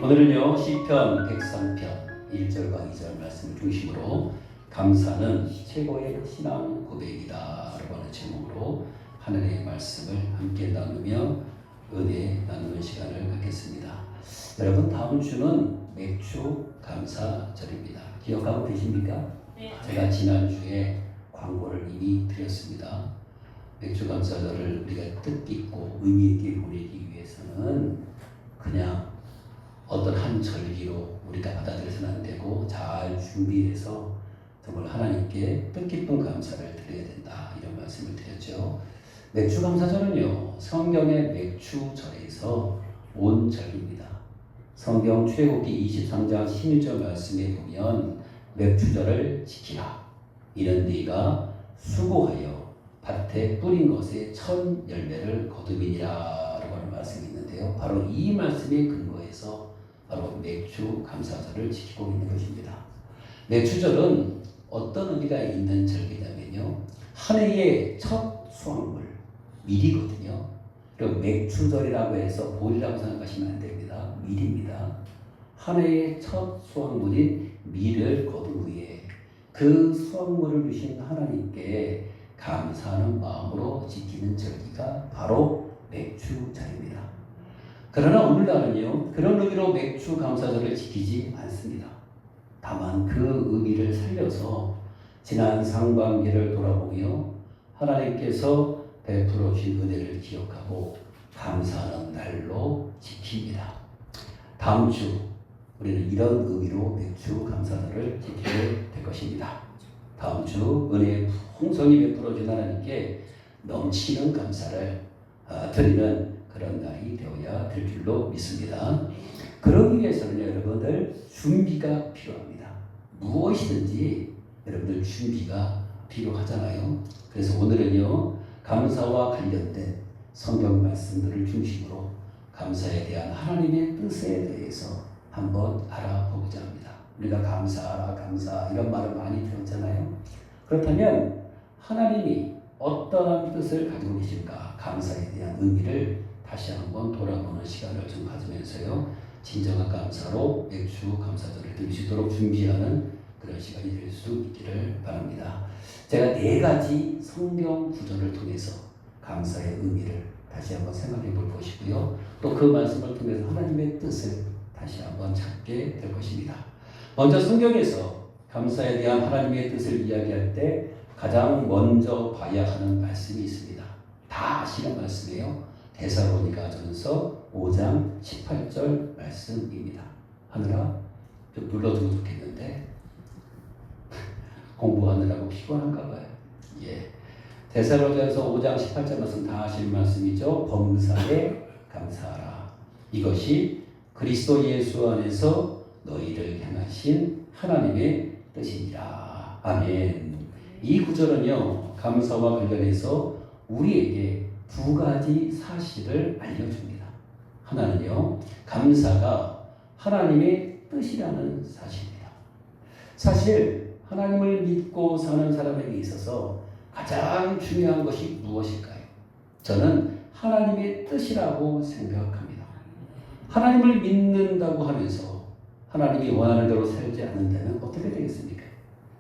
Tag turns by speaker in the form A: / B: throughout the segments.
A: 오늘은요 시편 103편 1절과 2절 말씀을 중심으로 감사는 최고의 신앙 고백이다 라고 하는 제목으로 하늘의 말씀을 함께 나누며 은혜 나누는 시간을 갖겠습니다. 여러분, 다음 주는 맥주 감사절입니다. 기억하고 계십니까?
B: 네.
A: 제가 지난주에 광고를 이미 드렸습니다. 맥주 감사절을 우리가 뜻깊고 의미 있게 보내기 위해서는 그냥 어떤 한 절기로 우리가 받아들여서는 안 되고 잘 준비해서 정말 하나님께 뜻깊은 감사를 드려야 된다, 이런 말씀을 드렸죠. 맥주 감사절은요 성경의 맥주절에서 온 절기입니다. 성경 출애굽기 23장 16절 말씀에 보면 맥주절을 지키라, 이는 네가 수고하여 밭에 뿌린 것의 첫 열매를 거두미니라 라고 하는 말씀이 있는데요, 바로 이 말씀에 근거해서 바로 맥주 감사절을 지키고 있는 것입니다. 맥주절은 어떤 의미가 있는 절기냐면요, 한 해의 첫 수확물, 밀이거든요. 그리고 맥주절이라고 해서 보리라고 생각하시면 안 됩니다. 밀입니다. 한 해의 첫 수확물인 밀을 거둔 후에 그 수확물을 주신 하나님께 감사하는 마음으로 지키는 절기가 바로 맥주절입니다. 그러나 오늘날은요 그런 의미로 맥주 감사절을 지키지 않습니다. 다만 그 의미를 살려서 지난 상반기를 돌아보며 하나님께서 베풀어 주신 은혜를 기억하고 감사하는 날로 지킵니다. 다음 주 우리는 이런 의미로 맥주 감사절을 지키게 될 것입니다. 다음 주 은혜의 풍성히 베풀어 준 하나님께 넘치는 감사를 드리는 그런 날이 되어야 될 줄로 믿습니다. 그러기 위해서는 여러분들 준비가 필요합니다. 무엇이든지 여러분들 준비가 필요하잖아요. 그래서 오늘은요 감사와 관련된 성경 말씀들을 중심으로 감사에 대한 하나님의 뜻에 대해서 한번 알아보고자 합니다. 우리가 감사하라, 감사 이런 말을 많이 들었잖아요. 그렇다면 하나님이 어떠한 뜻을 가지고 계실까, 감사에 대한 의미를 다시 한번 돌아보는 시간을 좀 가지면서요 진정한 감사로 맥주 감사절을 드리시도록 준비하는 그런 시간이 될 수 있기를 바랍니다. 제가 4가지 성경 구절을 통해서 감사의 의미를 다시 한번 생각해 볼 것이고요, 또 그 말씀을 통해서 하나님의 뜻을 다시 한번 찾게 될 것입니다. 먼저 성경에서 감사에 대한 하나님의 뜻을 이야기할 때 가장 먼저 봐야 하는 말씀이 있습니다. 다 아시는 말씀이에요. 데살로니가전서 5장 18절 말씀입니다. 하느라 좀 눌러주면 좋겠는데 공부하느라고 피곤한가 봐요. 예. 데살로니가전서 5장 18절 말씀 다 아시는 말씀이죠. 범사에 감사하라. 이것이 그리스도 예수 안에서 너희를 향하신 하나님의 뜻이니라. 아멘. 이 구절은요 감사와 관련해서 우리에게 2가지 사실을 알려줍니다. 하나는요 감사가 하나님의 뜻이라는 사실입니다. 사실 하나님을 믿고 사는 사람에게 있어서 가장 중요한 것이 무엇일까요? 저는 하나님의 뜻이라고 생각합니다. 하나님을 믿는다고 하면서 하나님이 원하는 대로 살지 않는 데는 어떻게 되겠습니까?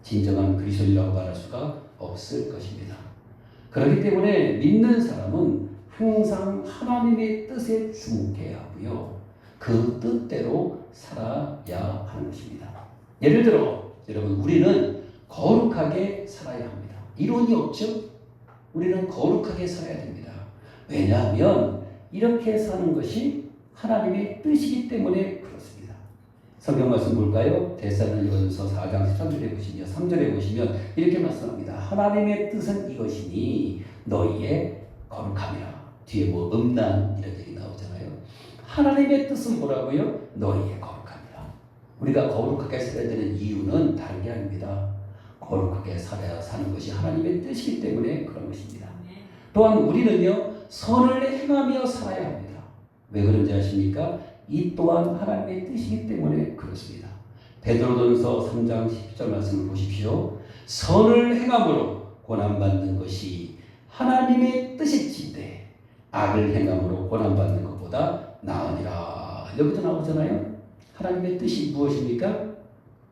A: 진정한 그리스도인이라고 말할 수가 없을 것입니다. 그렇기 때문에 믿는 사람은 항상 하나님의 뜻에 주목해야 하고요, 그 뜻대로 살아야 하는 것입니다. 예를 들어 여러분, 우리는 거룩하게 살아야 합니다. 이론이 없죠? 우리는 거룩하게 살아야 됩니다. 왜냐하면 이렇게 사는 것이 하나님의 뜻이기 때문에 그렇습니다. 성경 말씀 볼까요? 데살로니가전서 4장 13절에 보시면 3절에 보시면 이렇게 말씀합니다. 하나님의 뜻은 이것이니 너희의 거룩함이라. 뒤에 뭐 음란 이런 얘기 나오잖아요. 하나님의 뜻은 뭐라고요? 너희의 거룩함이라. 우리가 거룩하게 살아야 되는 이유는 다른 게 아닙니다. 거룩하게 살아야 사는 것이 하나님의 뜻이기 때문에 그런 것입니다. 또한 우리는요 선을 행하며 살아야 합니다. 왜 그런지 아십니까? 이 또한 하나님의 뜻이기 때문에 그렇습니다. 베드로전서 3장 10절 말씀을 보십시오. 선을 행함으로 고난받는 것이 하나님의 뜻일진데 악을 행함으로 고난받는 것보다 나으니라. 여기도 나오잖아요. 하나님의 뜻이 무엇입니까?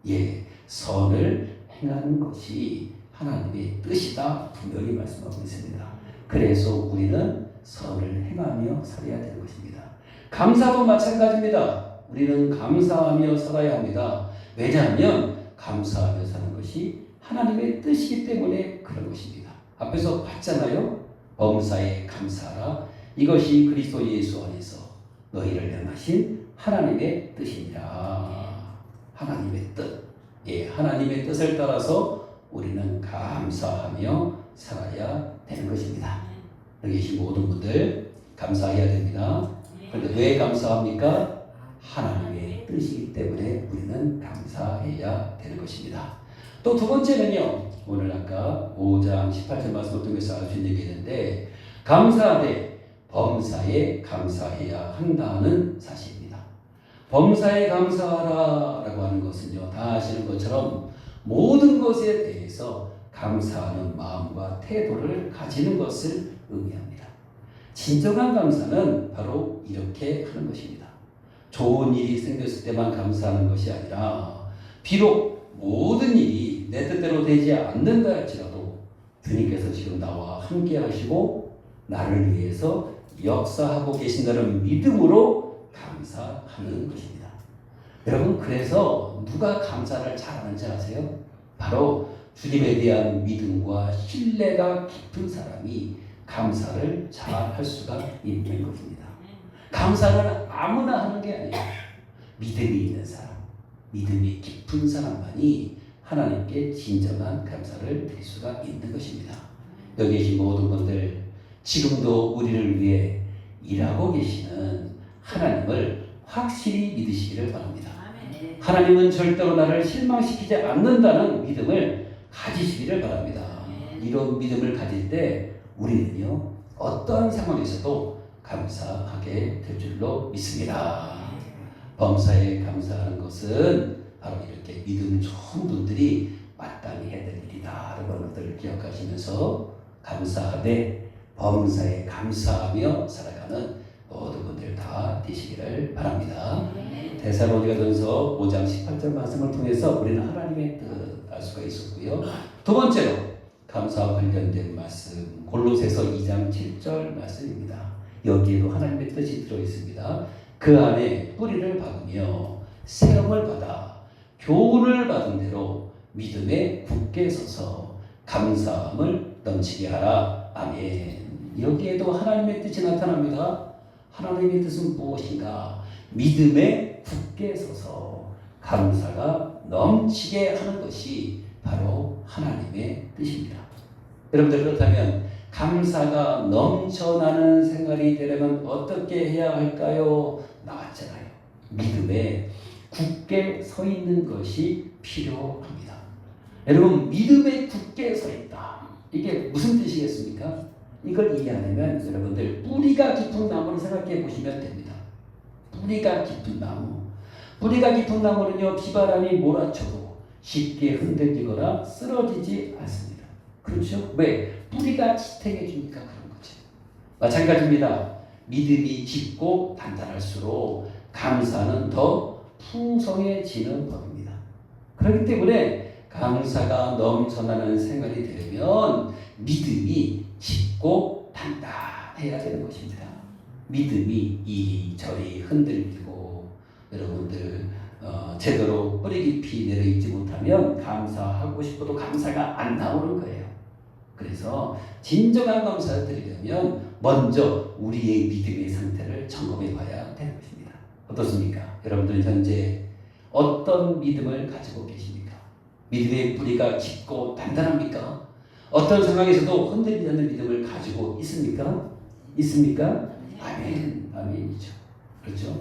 A: 예, 선을 행하는 것이 하나님의 뜻이다 분명히 말씀하고 있습니다. 그래서 우리는 선을 행하며 살아야 되는 것입니다. 감사도 마찬가지입니다. 우리는 감사하며 살아야 합니다. 왜냐하면 감사하며 사는 것이 하나님의 뜻이기 때문에 그런 것입니다. 앞에서 봤잖아요. 범사에 감사하라. 이것이 그리스도 예수 안에서 너희를 향하신 하나님의 뜻이니라. 하나님의 뜻. 예, 하나님의 뜻을 따라서 우리는 감사하며 살아야 되는 것입니다. 여기 계신 모든 분들 감사해야 됩니다. 그런데 왜 감사합니까? 하나님의 뜻이기 때문에 우리는 감사해야 되는 것입니다. 또 두 번째는요. 오늘 아까 5장 18절 말씀을 통해서 알 수 있는 얘기 있는데 감사하되 범사에 감사해야 한다는 사실입니다. 범사에 감사하라 라고 하는 것은요. 다 아시는 것처럼 모든 것에 대해서 감사하는 마음과 태도를 가지는 것을 의미합니다. 진정한 감사는 바로 이렇게 하는 것입니다. 좋은 일이 생겼을 때만 감사하는 것이 아니라 비록 모든 일이 내 뜻대로 되지 않는다 할지라도 주님께서 지금 나와 함께 하시고 나를 위해서 역사하고 계신다는 믿음으로 감사하는 것입니다. 여러분, 그래서 누가 감사를 잘하는지 아세요? 바로 주님에 대한 믿음과 신뢰가 깊은 사람이 감사를 잘 할 수가 있는 것입니다. 감사는 아무나 하는 게 아니에요. 믿음이 있는 사람, 믿음이 깊은 사람만이 하나님께 진정한 감사를 드릴 수가 있는 것입니다. 여기 계신 모든 분들, 지금도 우리를 위해 일하고 계시는 하나님을 확실히 믿으시기를 바랍니다. 하나님은 절대로 나를 실망시키지 않는다는 믿음을 가지시기를 바랍니다. 이런 믿음을 가질 때 우리는요, 어떤 상황에서도 감사하게 될 줄로 믿습니다. 범사에 감사하는 것은 바로 이렇게 믿음 좋은 분들이 마땅히 해야 될 일이다 라는 것들을 기억하시면서 감사하되 범사에 감사하며 살아가는 모든 분들 다 되시기를 바랍니다. 데살로니가전서 5장 18절 말씀을 통해서 우리는 하나님의 뜻 알 수가 있었고요. 두 번째로 감사와 관련된 말씀 골로새서 2장 7절 말씀입니다. 여기에도 하나님의 뜻이 들어있습니다. 그 안에 뿌리를 박으며 세움을 받아 교훈을 받은 대로 믿음에 굳게 서서 감사함을 넘치게 하라. 아멘. 여기에도 하나님의 뜻이 나타납니다. 하나님의 뜻은 무엇인가? 믿음에 굳게 서서 감사가 넘치게 하는 것이 바로 하나님의 뜻입니다. 여러분들, 그렇다면 감사가 넘쳐나는 생활이 되려면 어떻게 해야 할까요? 나왔잖아요. 믿음에 굳게 서 있는 것이 필요합니다. 여러분, 믿음에 굳게 서 있다. 이게 무슨 뜻이겠습니까? 이걸 이해하려면 여러분들 뿌리가 깊은 나무를 생각해 보시면 됩니다. 뿌리가 깊은 나무. 뿌리가 깊은 나무는요, 비바람이 몰아쳐도 쉽게 흔들리거나 쓰러지지 않습니다. 그렇죠? 왜? 뿌리가 지탱해주니까 그런 거죠. 마찬가지입니다. 믿음이 깊고 단단할수록 감사는 더 풍성해지는 법입니다. 그렇기 때문에 감사가 넘쳐나는 생활이 되려면 믿음이 깊고 단단해야 되는 것입니다. 믿음이 이리저리 흔들리고 여러분들 제대로 뿌리 깊이 내려있지 못하면 감사하고 싶어도 감사가 안 나오는 거예요. 그래서 진정한 감사를 드리려면 먼저 우리의 믿음의 상태를 점검해 봐야 되는 것입니다. 어떻습니까? 여러분들 현재 어떤 믿음을 가지고 계십니까? 믿음의 뿌리가 깊고 단단합니까? 어떤 상황에서도 흔들리지 않는 믿음을 가지고 있습니까? 있습니까? 아멘. 아멘이죠. 그렇죠?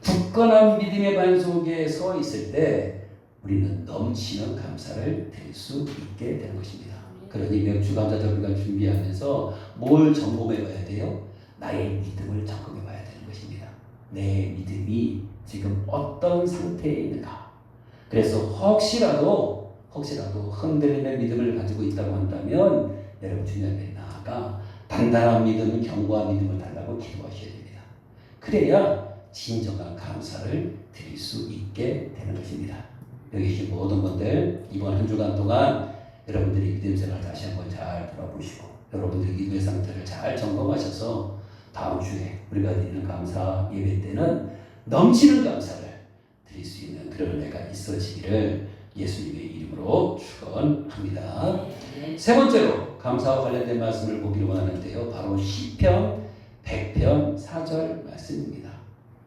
A: 굳건한 믿음의 반 속에 서 있을 때 우리는 넘치는 감사를 드릴 수 있게 되는 것입니다. 그러니 맥주감사절을 준비하면서 뭘 점검해 봐야 돼요? 나의 믿음을 점검해 봐야 되는 것입니다. 내 믿음이 지금 어떤 상태에 있는가? 그래서 혹시라도 흔들리는 믿음을 가지고 있다고 한다면 여러분 주님 앞에 나아가 단단한 믿음, 견고한 믿음을 달라고 기도하셔야 됩니다. 그래야 진정한 감사를 드릴 수 있게 되는 것입니다. 여기 계신 모든 분들 이번 한 주간 동안 여러분들이 믿음 생활 다시 한번 잘 돌아보시고 여러분들의 믿음의 상태를 잘 점검하셔서 다음 주에 우리가 드리는 감사 예배 때는 넘치는 감사를 드릴 수 있는 그런 은혜가 있어지기를 예수님의 이름으로 축원합니다. 세 번째로 감사와 관련된 말씀을 보기를 원하는데요. 바로 시편 100편 4절 말씀입니다.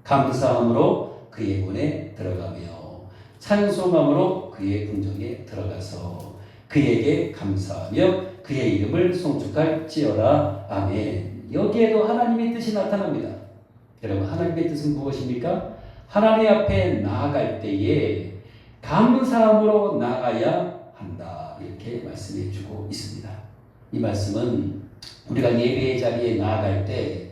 A: 감사함으로 그의 문에 들어가며 찬송함으로 그의 궁정에 들어가서 그에게 감사하며 그의 이름을 송축할지어다. 아멘. 여기에도 하나님의 뜻이 나타납니다. 여러분, 하나님의 뜻은 무엇입니까? 하나님 앞에 나아갈 때에 감사함으로 나가야 한다. 이렇게 말씀해 주고 있습니다. 이 말씀은 우리가 예배의 자리에 나아갈 때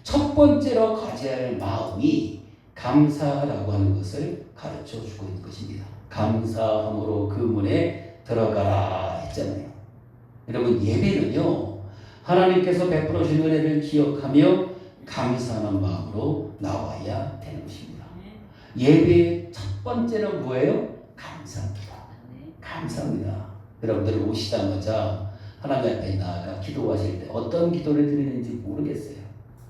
A: 첫 번째로 가져야 할 마음이 감사라고 하는 것을 가르쳐 주고 있는 것입니다. 감사함으로 그 문에 들어가라 했잖아요. 여러분, 예배는요, 하나님께서 베풀어 주신 은혜를 기억하며 감사하는 마음으로 나와야 되는 것입니다. 예배의 첫 번째는 뭐예요? 감사합니다. 감사합니다. 여러분들 오시자마자 하나님 앞에 나아가 기도하실 때 어떤 기도를 드리는지 모르겠어요.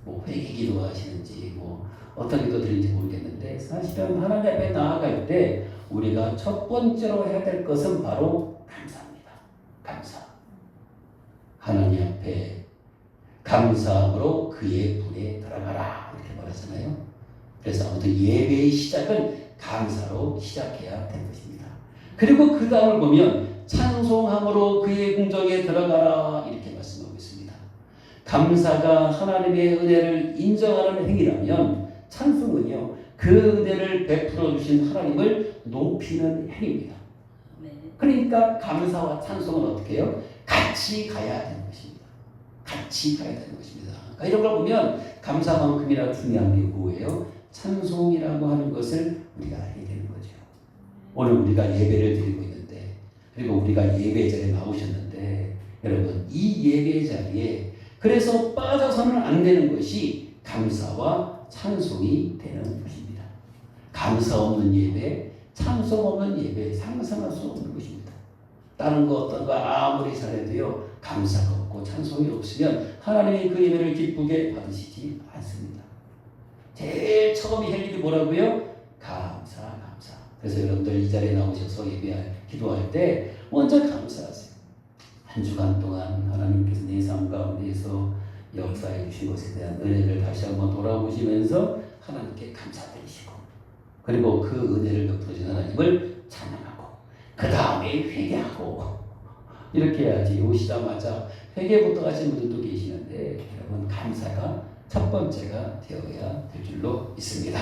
A: 뭐 회개 기도하시는지 뭐 어떤 기도 드리는지 모르겠는데 사실은 하나님 앞에 나아갈 때 우리가 첫 번째로 해야 될 것은 바로 감사합니다. 감사. 하나님 앞에 감사함으로 그의 문에 들어가라 이렇게 말하잖아요. 그래서 아무튼 예배의 시작은 감사로 시작해야 되는 것입니다. 그리고 그 다음을 보면 찬송함으로 그의 궁정에 들어가라 이렇게 말씀하고 있습니다. 감사가 하나님의 은혜를 인정하는 행위라면 찬송은요, 그 은혜를 베풀어 주신 하나님을 높이는 행위입니다. 그러니까 감사와 찬송은 어떻게 해요? 같이 가야 되는 것입니다. 같이 가야 되는 것입니다. 그러니까 이런 걸 보면 감사만큼이나 중요한 게 뭐예요? 찬송이라고 하는 것을 우리가 알게 되는 거죠. 오늘 우리가 예배를 드리고 있는데, 그리고 우리가 예배 자리에 나오셨는데, 여러분, 이 예배 자리에 그래서 빠져서는 안 되는 것이 감사와 찬송이 되는 것입니다. 감사 없는 예배, 찬송 없는 예배 상상할 수 없는 것입니다. 다른 거 어떤 거 아무리 잘해도요, 감사가 없고 찬송이 없으면 하나님이 그 예배를 기쁘게 받으시지 않습니다. 제일 처음에 할 일이 뭐라고요? 감사. 그래서 여러분들 이 자리에 나오셔서 기도할 때 먼저 감사하세요. 한 주간 동안 하나님께서 내 삶 가운데에서 역사해 주신 것에 대한 은혜를 다시 한번 돌아보시면서 하나님께 감사드리시고, 그리고 그 은혜를 베풀어 주신 하나님을 찬양하고, 그 다음에 회개하고, 이렇게 해야지. 오시자마자 회개부터 하시는 분들도 계시는데, 여러분, 감사가 첫 번째가 되어야 될 줄로 있습니다.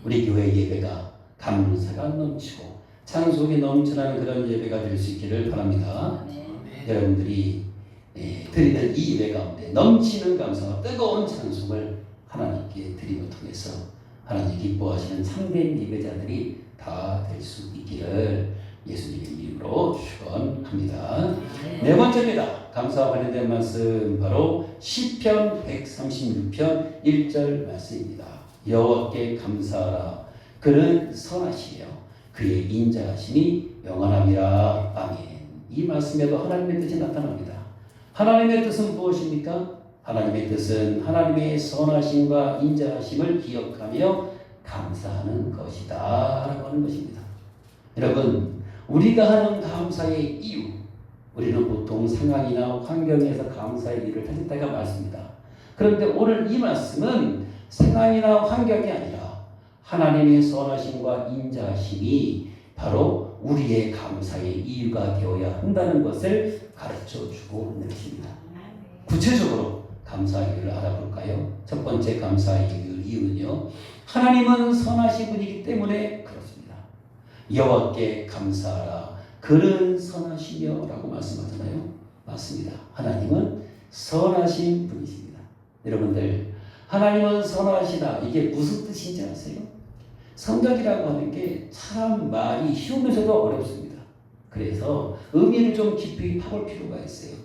A: 우리 교회 예배가 감사가 넘치고 찬송이 넘쳐나는 그런 예배가 될 수 있기를 바랍니다. 여러분들이 드리는 이 예배 가운데 넘치는 감사와 뜨거운 찬송을 하나님께 드림을 통해서 하나님 기뻐하시는 참된 예배자들이 다 될 수 있기를 예수님의 이름으로 축원합니다. 네 번째입니다. 감사와 관련된 말씀 바로 시편 136편 1절 말씀입니다. 여호와께 감사하라. 그는 선하시며 그의 인자하심이 영원함이라. 아멘. 이 말씀에도 하나님의 뜻이 나타납니다. 하나님의 뜻은 무엇입니까? 하나님의 뜻은 하나님의 선하심과 인자하심을 기억하며 감사하는 것이다 라고 하는 것입니다. 여러분, 우리가 하는 감사의 이유, 우리는 보통 상황이나 환경에서 감사의 일을 하실 때가 많습니다. 그런데 오늘 이 말씀은 상황이나 환경이 아니라 하나님의 선하심과 인자하심이 바로 우리의 감사의 이유가 되어야 한다는 것을 가르쳐주고 있는 것입니다. 구체적으로 감사 이유를 알아볼까요? 첫 번째 감사 이유는요, 하나님은 선하신 분이기 때문에 그렇습니다. 여호와께 감사하라. 그는 선하시며 라고 말씀하잖아요. 맞습니다. 하나님은 선하신 분이십니다. 여러분들, 하나님은 선하시다. 이게 무슨 뜻인지 아세요? 성경이라고 하는 게 참 말이 쉬우면서도 어렵습니다. 그래서 의미를 좀 깊이 파볼 필요가 있어요.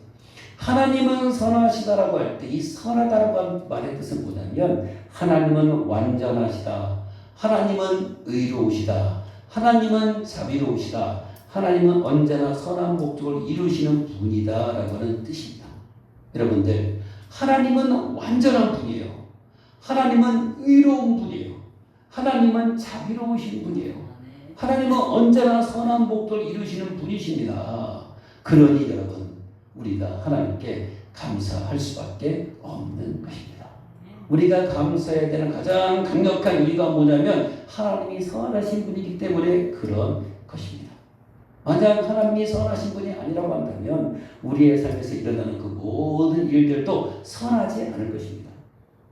A: 하나님은 선하시다라고 할 때 이 선하다라고 하는 말의 뜻은 뭐냐면 하나님은 완전하시다. 하나님은 의로우시다. 하나님은 자비로우시다. 하나님은 언제나 선한 목적을 이루시는 분이다라고 하는 뜻입니다. 여러분들, 하나님은 완전한 분이에요. 하나님은 의로운 분이에요. 하나님은 자비로우신 분이에요. 하나님은 언제나 선한 목적을 이루시는 분이십니다. 그러니 여러분, 우리가 하나님께 감사할 수밖에 없는 것입니다. 우리가 감사해야 되는 가장 강력한 이유가 뭐냐면 하나님이 선하신 분이기 때문에 그런 것입니다. 만약 하나님이 선하신 분이 아니라고 한다면 우리의 삶에서 일어나는 그 모든 일들도 선하지 않을 것입니다.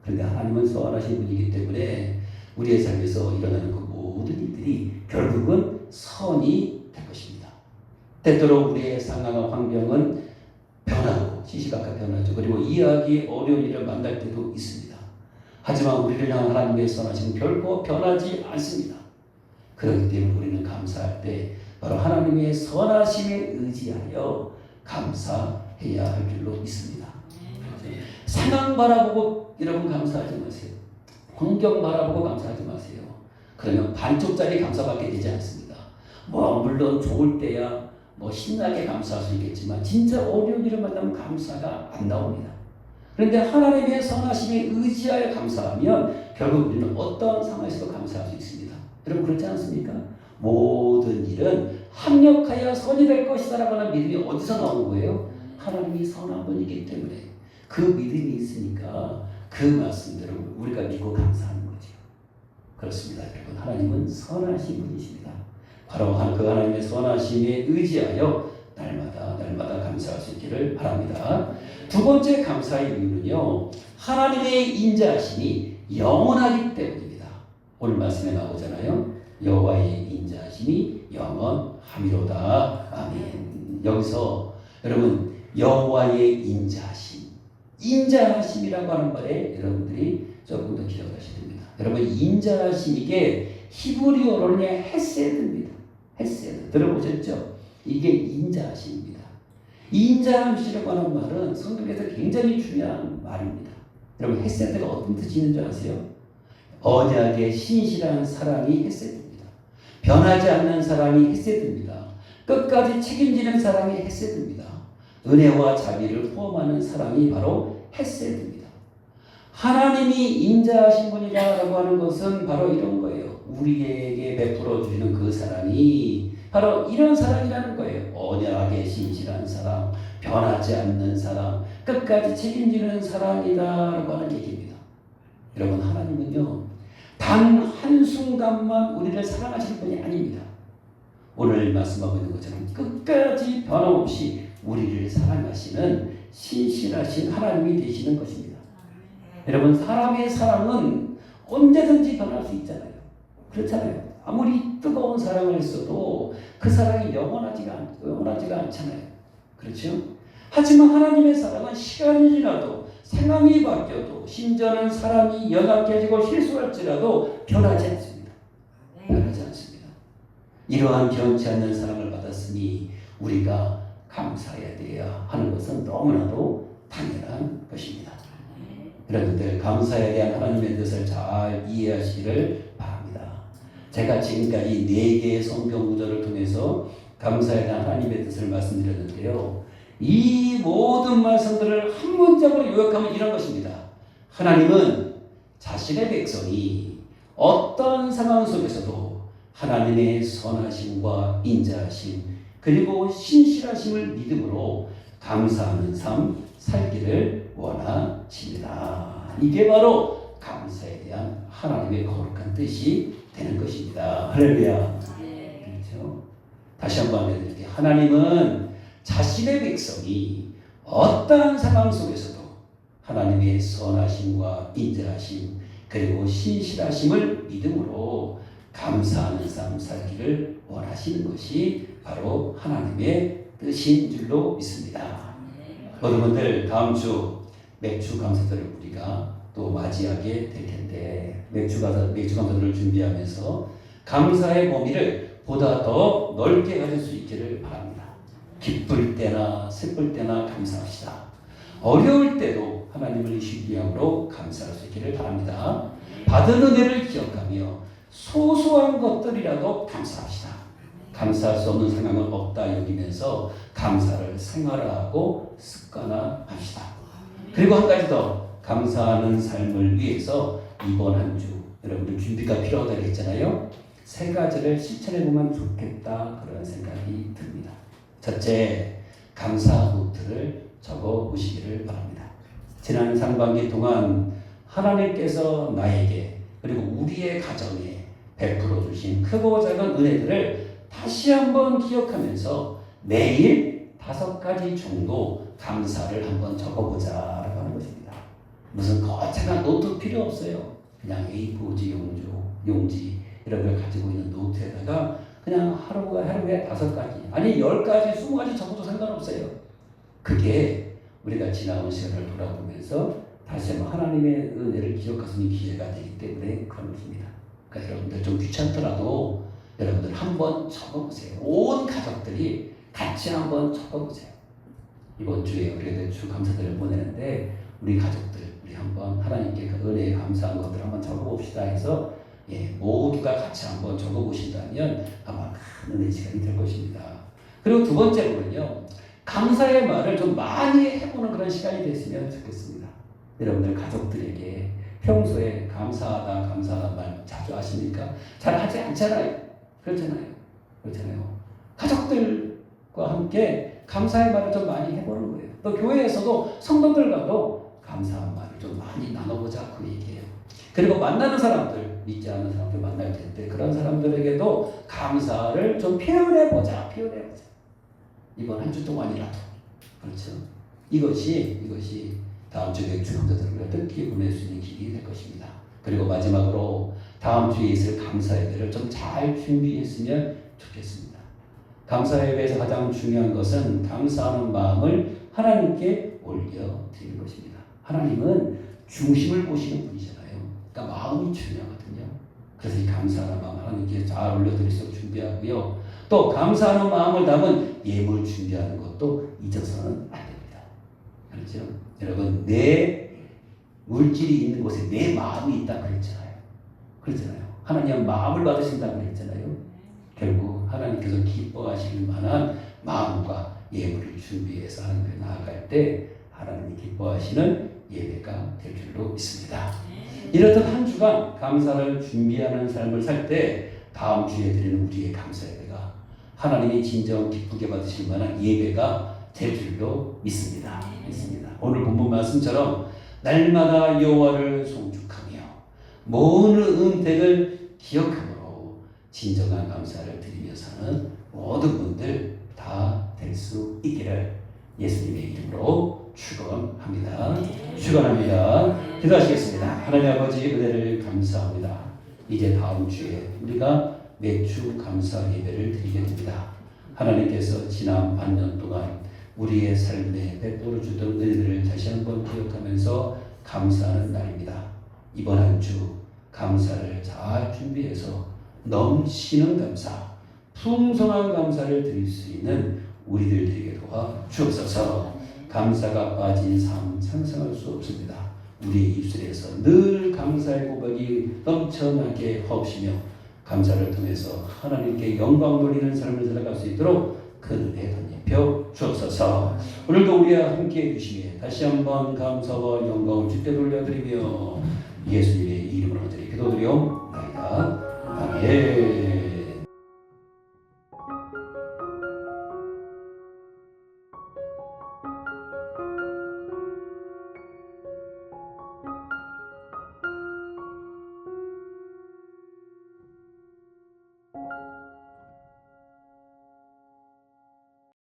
A: 그런데 하나님은 선하신 분이기 때문에 우리의 삶에서 일어나는 그 모든 일들이 결국은 선이 될 것입니다. 때때로 우리의 상황과 환경은 변하고 시시각각 변하죠. 그리고 이해하기 어려운 일을 만날 때도 있습니다. 하지만 우리를 향한 하나님의 선하심은 결코 변하지 않습니다. 그렇기 때문에 우리는 감사할 때 바로 하나님의 선하심에 의지하여 감사해야 할 줄로 믿습니다. 상황 바라보고 여러분 감사하지 마세요. 환경 바라보고 감사하지 마세요. 그러면 반쪽짜리 감사밖에 되지 않습니다. 물론 좋을 때야 신나게 감사할 수 있겠지만 진짜 어려운 일을 만나면 감사가 안 나옵니다. 그런데 하나님의 선하심에 의지하여 감사하면 결국 우리는 어떤 상황에서도 감사할 수 있습니다. 여러분 그렇지 않습니까? 모든 일은 합력하여 선이 될 것이다 라고 하는 믿음이 어디서 나오는 거예요? 하나님이 선한 분이기 때문에 그 믿음이 있으니까 그 말씀대로 우리가 믿고 감사하는 거죠. 그렇습니다. 여러분 하나님은 선하신 분이십니다. 바로 그 하나님의 선하심에 의지하여 날마다 감사할 수 있기를 바랍니다. 두 번째 감사의 이유는요, 하나님의 인자하심이 영원하기 때문입니다. 오늘 말씀에 나오잖아요. 여호와의 인자하심이 영원함이로다. 아멘. 여기서 여러분 여호와의 인자하심이라고 하는 말에 여러분들이 조금 더 기억하셔야 됩니다. 여러분 인자하심 이게 히브리어로는 헤세드입니다. 헤세드 들어보셨죠? 이게 인자하심입니다. 인자하심이라고 하는 말은 성경에서 굉장히 중요한 말입니다. 여러분 헤세드가 어떤 뜻이 있는 줄 아세요? 언약의 신실한 사랑이 헤세드입니다. 변하지 않는 사랑이 헤세드입니다. 끝까지 책임지는 사랑이 헤세드입니다. 은혜와 자비를 포함하는 사랑이 바로 헤세드입니다. 하나님이 인자하신 분이라고 하는 것은 바로 이런 거예요. 우리에게 베풀어 주시는 그 사랑이 바로 이런 사랑이라는 거예요. 언약의 신실한 사랑, 변하지 않는 사랑, 끝까지 책임지는 사랑이다라고 하는 얘기입니다. 여러분 하나님은요 단 한순간만 우리를 사랑하시는 분이 아닙니다. 오늘 말씀하고 있는 것처럼 끝까지 변함없이 우리를 사랑하시는 신실하신 하나님이 되시는 것입니다. 여러분 사람의 사랑은 언제든지 변할 수 있잖아요. 그렇잖아요. 아무리 뜨거운 사랑을 했어도 그 사랑이 영원하지가 않잖아요. 그렇죠? 하지만 하나님의 사랑은 시간이 지나도 상황이 바뀌어도 심지어는 사람이 연약해지고 실수할지라도 변하지 않습니다. 변하지 않습니다. 이러한 변치 않는 사랑을 받았으니 우리가 감사해야 하는 것은 너무나도 당연한 것입니다. 여러분들 감사에 대한 하나님의 뜻을 잘 이해하시기를 바랍니다. 제가 지금까지 4개의 성경 구절을 통해서 감사에 대한 하나님의 뜻을 말씀드렸는데요. 이 모든 말씀들을 한 문장으로 요약하면 이런 것입니다. 하나님은 자신의 백성이 어떤 상황 속에서도 하나님의 선하심과 인자하심 그리고 신실하심을 믿음으로 감사하는 삶 살기를 원하십니다. 이게 바로 감사에 대한 하나님의 거룩한 뜻이 되는 것입니다. 할렐루야. 그렇죠? 다시 한번 알려드릴게요. 하나님은 자신의 백성이 어떠한 상황 속에서도 하나님의 선하심과 인자하심 그리고 신실하심을 믿음으로 감사하는 삶 살기를 원하시는 것이 바로 하나님의 뜻인 줄로 믿습니다. 여러분들 다음 주 맥주 감사절을 우리가 또 맞이하게 될 텐데 맥주 감사절을 준비하면서 감사의 범위를 보다 더 넓게 가질 수 있기를 바랍니다. 기쁠 때나 슬플 때나 감사합시다. 어려울 때도 하나님을 신뢰함으로 감사할 수 있기를 바랍니다. 받은 은혜를 기억하며 소소한 것들이라도 감사합시다. 감사할 수 없는 상황은 없다 여기면서 감사를 생활화하고 습관화합시다. 그리고 한 가지 더, 감사하는 삶을 위해서 이번 한 주 여러분들 준비가 필요하다고 했잖아요. 세 가지를 실천해 보면 좋겠다 그런 생각이 듭니다. 첫째, 감사 노트를 적어 보시기를 바랍니다. 지난 상반기 동안 하나님께서 나에게 그리고 우리의 가정에 베풀어 주신 크고 작은 은혜들을 다시 한번 기억하면서 매일 5가지 정도 감사를 한번 적어보자라고 하는 것입니다. 무슨 거창한 노트 필요 없어요. 그냥 A4지 용지 이런 걸 가지고 있는 노트에다가 그냥 하루에 5가지 아니 10가지 20가지 적어도 상관없어요. 그게 우리가 지나온 시간을 돌아보면서 다시 한번 하나님의 은혜를 기억할 수 있는 기회가 되기 때문에 그런 것입니다. 그러니까 여러분들 좀 귀찮더라도 여러분들 한번 적어보세요. 온 가족들이 같이 한번 적어보세요. 이번 주에 우리가 대충 감사들을 보내는데 우리 가족들 우리 한번 하나님께 그 은혜에 감사한 것들 한번 적어봅시다 해서 모두가 같이 한번 적어보신다면 아마 큰 은혜 시간이 될 것입니다. 그리고 두 번째로는요, 감사의 말을 좀 많이 해보는 그런 시간이 됐으면 좋겠습니다. 여러분들 가족들에게 평소에 감사하다 말 자주 하십니까? 잘 하지 않잖아요. 그렇잖아요. 가족들과 함께 감사의 말을 좀 많이 해보는 거예요. 또 교회에서도 성도들과도 감사한 말을 좀 많이 나눠보자 그 얘기예요. 그리고 만나는 사람들, 믿지 않는 사람들 만날 텐데 그런 사람들에게도 감사를 좀 표현해보자. 이번 한 주 동안이라도. 그렇죠? 이것이 다음 주 맥주 감사들을 뜻깊게 보낼 수 있는 길이 될 것입니다. 그리고 마지막으로 다음 주에 있을 감사 예배를 좀 잘 준비했으면 좋겠습니다. 감사 예배에서 가장 중요한 것은 감사하는 마음을 하나님께 올려드리는 것입니다. 하나님은 중심을 보시는 분이잖아요. 그러니까 마음이 중요하거든요. 그래서 이 감사하는 마음 하나님께 잘 올려드릴 수 있도록 준비하고요. 또 감사하는 마음을 담은 예물 준비하는 것도 잊어서는 안 됩니다. 그렇죠? 여러분, 내 물질이 있는 곳에 내 마음이 있다 그랬잖아요. 하나님은 마음을 받으신다고 그랬잖아요. 결국 하나님께서 기뻐하실 만한 마음과 예물을 준비해서 하나님께 나아갈 때 하나님이 기뻐하시는 예배가 될 줄로 믿습니다. 이렇듯 한 주간 감사를 준비하는 삶을 살 때 다음 주에 드리는 우리의 감사 예배가 하나님이 진정 기쁘게 받으실 만한 예배가 될 줄로 믿습니다. 오늘 본문 말씀처럼 날마다 여호와를 송축하며 모든 은택을 기억함으로 진정한 감사를 드리며 사는 모든 분들 다 될 수 있기를 예수님의 이름으로 축원합니다. 기도하시겠습니다. 하나님 아버지 은혜를 감사합니다. 이제 다음 주에 우리가 매주 감사 예배를 드리게 됩니다. 하나님께서 지난 반년 동안 우리의 삶에 베풀어 주던 은혜들을 다시 한번 기억하면서 감사하는 날입니다. 이번 한 주 감사를 잘 준비해서 넘치는 감사, 풍성한 감사를 드릴 수 있는 우리들 되게 도와 주옵소서. 감사가 빠진 삶 상상할 수 없습니다. 우리의 입술에서 늘 감사의 고백이 넘쳐나게 하옵시며 감사를 통해서 하나님께 영광 돌리는 삶을 살아갈 수 있도록 큰 은혜 덧입혀 주옵소서. 오늘도 우리와 함께해 주시기에 다시 한번 감사와 영광을 주께 돌려드리며 예수님의 이름으로 드리 기도드리옵나이다. 아멘.